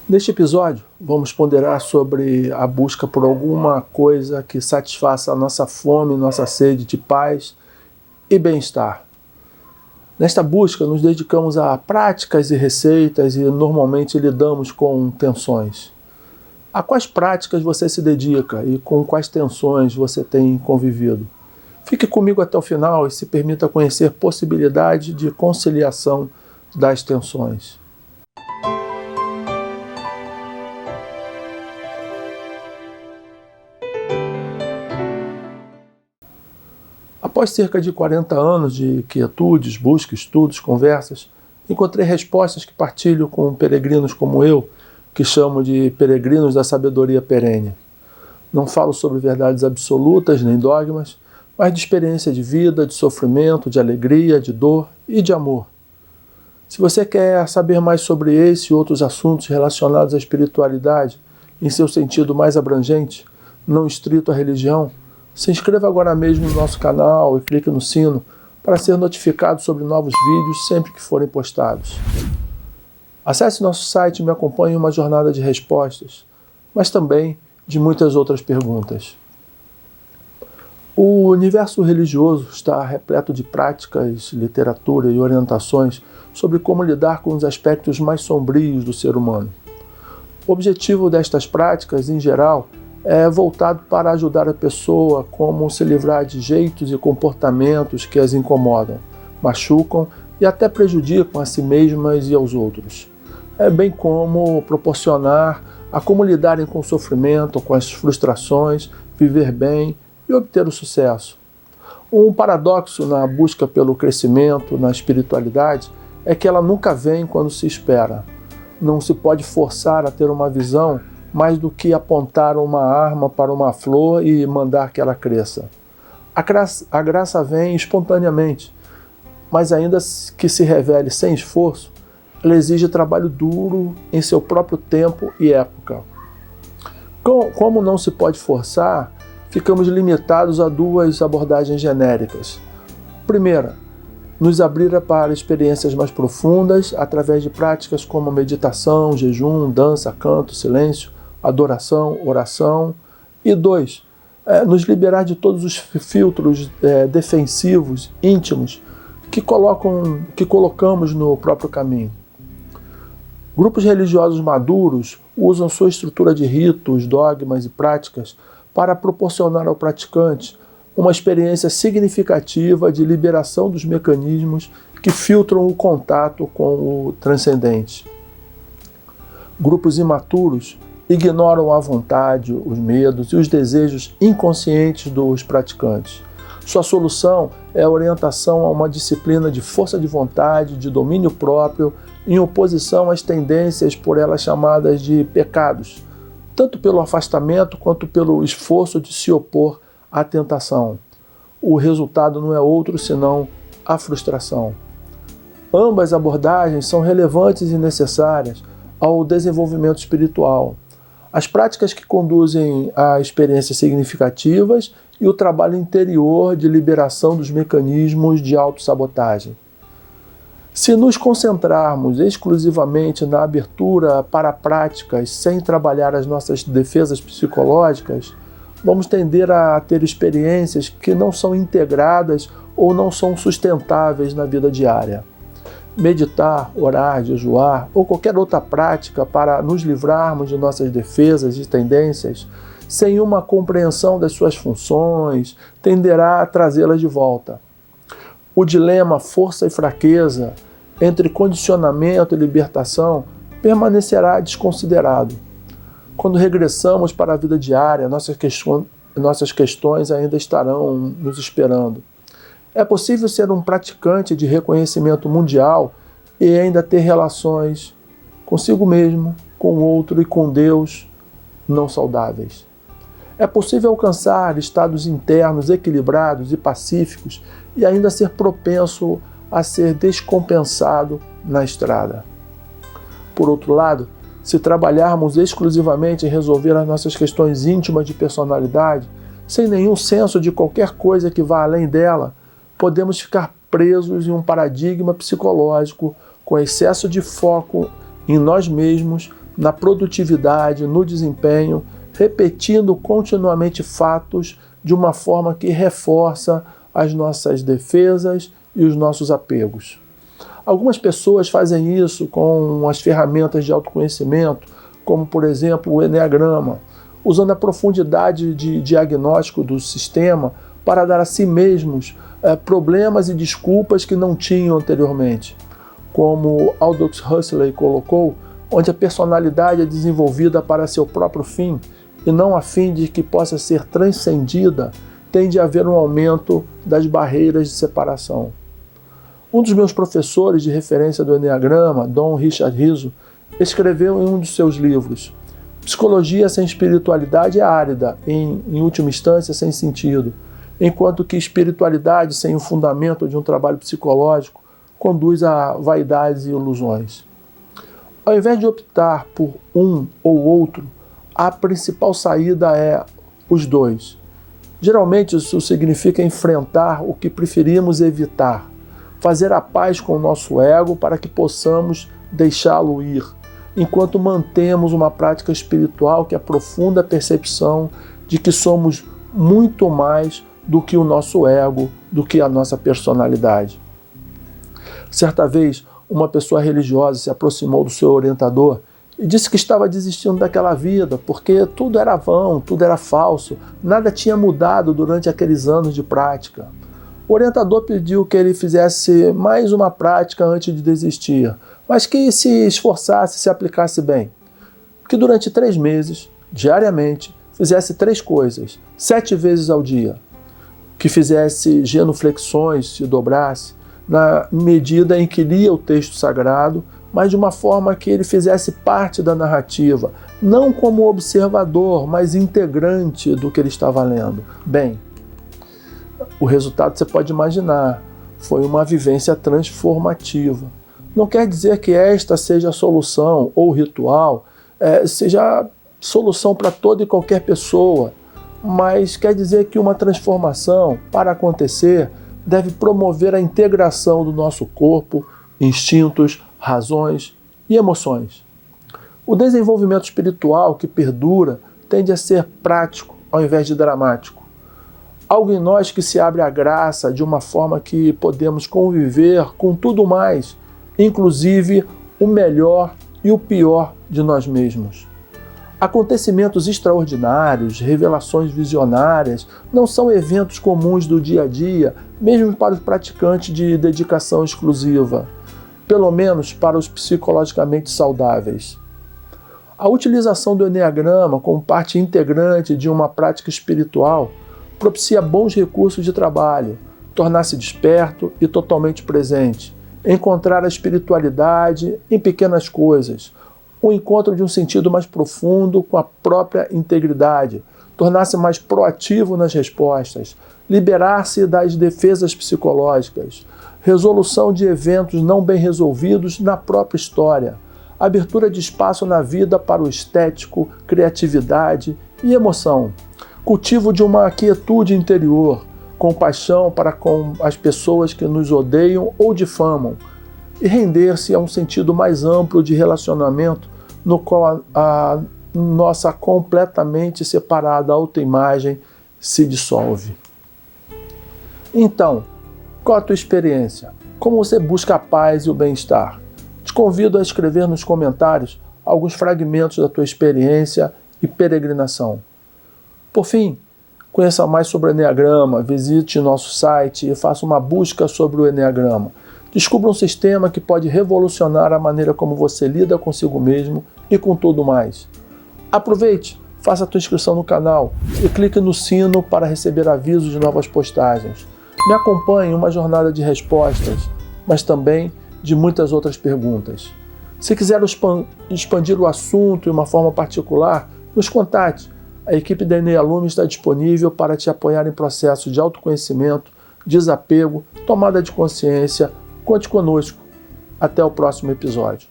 Neste episódio, vamos ponderar sobre a busca por alguma coisa que satisfaça a nossa fome, nossa sede de paz e bem-estar. Nesta busca, nos dedicamos a práticas e receitas e normalmente lidamos com tensões. A quais práticas você se dedica e com quais tensões você tem convivido? Fique comigo até o final e se permita conhecer possibilidades de conciliação das tensões. Após cerca de 40 anos de quietudes, busca, estudos, conversas, encontrei respostas que partilho com peregrinos como eu, que chamo de peregrinos da sabedoria perene. Não falo sobre verdades absolutas nem dogmas, mas de experiência de vida, de sofrimento, de alegria, de dor e de amor. Se você quer saber mais sobre esse e outros assuntos relacionados à espiritualidade, em seu sentido mais abrangente, não estrito à religião, se inscreva agora mesmo no nosso canal e clique no sino para ser notificado sobre novos vídeos sempre que forem postados. Acesse nosso site e me acompanhe em uma jornada de respostas, mas também de muitas outras perguntas. O universo religioso está repleto de práticas, literatura e orientações sobre como lidar com os aspectos mais sombrios do ser humano. O objetivo destas práticas, em geral, é voltado para ajudar a pessoa como se livrar de jeitos e comportamentos que as incomodam, machucam e até prejudicam a si mesmas e aos outros. Bem como proporcionar a como lidarem com o sofrimento, com as frustrações, viver bem e obter o sucesso. Um paradoxo na busca pelo crescimento na espiritualidade é que ela nunca vem quando se espera. Não se pode forçar a ter uma visão mais do que apontar uma arma para uma flor e mandar que ela cresça. A graça vem espontaneamente, mas ainda que se revele sem esforço, ela exige trabalho duro em seu próprio tempo e época. Como não se pode forçar, ficamos limitados a duas abordagens genéricas. Primeira, nos abrir para experiências mais profundas através de práticas como meditação, jejum, dança, canto, silêncio, adoração, oração. E 2, nos liberar de todos os filtros defensivos, íntimos, que colocamos no próprio caminho. Grupos religiosos maduros usam sua estrutura de ritos, dogmas e práticas para proporcionar ao praticante uma experiência significativa de liberação dos mecanismos que filtram o contato com o transcendente. Grupos imaturos ignoram a vontade, os medos e os desejos inconscientes dos praticantes. Sua solução é a orientação a uma disciplina de força de vontade, de domínio próprio, em oposição às tendências por elas chamadas de pecados, tanto pelo afastamento quanto pelo esforço de se opor à tentação. O resultado não é outro senão a frustração. Ambas abordagens são relevantes e necessárias ao desenvolvimento espiritual. As práticas que conduzem a experiências significativas e o trabalho interior de liberação dos mecanismos de autossabotagem. Se nos concentrarmos exclusivamente na abertura para práticas sem trabalhar as nossas defesas psicológicas, vamos tender a ter experiências que não são integradas ou não são sustentáveis na vida diária. Meditar, orar, jejuar ou qualquer outra prática para nos livrarmos de nossas defesas e tendências, sem uma compreensão das suas funções, tenderá a trazê-las de volta. O dilema força e fraqueza entre condicionamento e libertação permanecerá desconsiderado. Quando regressamos para a vida diária, nossas questões ainda estarão nos esperando. É possível ser um praticante de reconhecimento mundial e ainda ter relações consigo mesmo, com o outro e com Deus não saudáveis. É possível alcançar estados internos equilibrados e pacíficos e ainda ser propenso a ser descompensado na estrada. Por outro lado, se trabalharmos exclusivamente em resolver as nossas questões íntimas de personalidade, sem nenhum senso de qualquer coisa que vá além dela, podemos ficar presos em um paradigma psicológico com excesso de foco em nós mesmos, na produtividade, no desempenho, repetindo continuamente fatos de uma forma que reforça as nossas defesas e os nossos apegos. Algumas pessoas fazem isso com as ferramentas de autoconhecimento, como, por exemplo, o Eneagrama, usando a profundidade de diagnóstico do sistema para dar a si mesmos problemas e desculpas que não tinham anteriormente. Como Aldous Huxley colocou, onde a personalidade é desenvolvida para seu próprio fim e não a fim de que possa ser transcendida, tende a haver um aumento das barreiras de separação. Um dos meus professores de referência do Eneagrama, Dom Richard Rizzo, escreveu em um dos seus livros: psicologia sem espiritualidade é árida, em última instância sem sentido, enquanto que espiritualidade sem o fundamento de um trabalho psicológico conduz a vaidades e ilusões. Ao invés de optar por um ou outro, a principal saída é os dois. Geralmente isso significa enfrentar o que preferimos evitar, fazer a paz com o nosso ego para que possamos deixá-lo ir, enquanto mantemos uma prática espiritual que aprofunda a percepção de que somos muito mais do que o nosso ego, do que a nossa personalidade. Certa vez, uma pessoa religiosa se aproximou do seu orientador e disse que estava desistindo daquela vida, porque tudo era vão, tudo era falso, nada tinha mudado durante aqueles anos de prática. O orientador pediu que ele fizesse mais uma prática antes de desistir, mas que se esforçasse, se aplicasse bem. Que durante 3 meses, diariamente, fizesse 3 coisas, 7 vezes ao dia. Que fizesse genuflexões, se dobrasse, na medida em que lia o texto sagrado, mas de uma forma que ele fizesse parte da narrativa, não como observador, mas integrante do que ele estava lendo. Bem, o resultado você pode imaginar, foi uma vivência transformativa. Não quer dizer que esta seja a solução ou ritual, seja a solução para toda e qualquer pessoa, mas quer dizer que uma transformação, para acontecer, deve promover a integração do nosso corpo, instintos, razões e emoções. O desenvolvimento espiritual que perdura tende a ser prático ao invés de dramático. Algo em nós que se abre à graça de uma forma que podemos conviver com tudo mais, inclusive o melhor e o pior de nós mesmos. Acontecimentos extraordinários, revelações visionárias, não são eventos comuns do dia a dia, mesmo para os praticantes de dedicação exclusiva, pelo menos para os psicologicamente saudáveis. A utilização do Eneagrama como parte integrante de uma prática espiritual propicia bons recursos de trabalho, tornar-se desperto e totalmente presente, encontrar a espiritualidade em pequenas coisas, o encontro de um sentido mais profundo com a própria integridade, tornar-se mais proativo nas respostas, liberar-se das defesas psicológicas, resolução de eventos não bem resolvidos na própria história, abertura de espaço na vida para o estético, criatividade e emoção, cultivo de uma quietude interior, compaixão para com as pessoas que nos odeiam ou difamam, e render-se a um sentido mais amplo de relacionamento no qual a nossa completamente separada autoimagem se dissolve. Então, qual a tua experiência? Como você busca a paz e o bem-estar? Te convido a escrever nos comentários alguns fragmentos da tua experiência e peregrinação. Por fim, conheça mais sobre o Eneagrama, visite nosso site e faça uma busca sobre o Eneagrama. Descubra um sistema que pode revolucionar a maneira como você lida consigo mesmo e com tudo mais. Aproveite, faça a tua inscrição no canal e clique no sino para receber avisos de novas postagens. Me acompanhe em uma jornada de respostas, mas também de muitas outras perguntas. Se quiser expandir o assunto de uma forma particular, nos contate. A equipe da Enealume está disponível para te apoiar em processos de autoconhecimento, desapego, tomada de consciência. Conte conosco. Até o próximo episódio.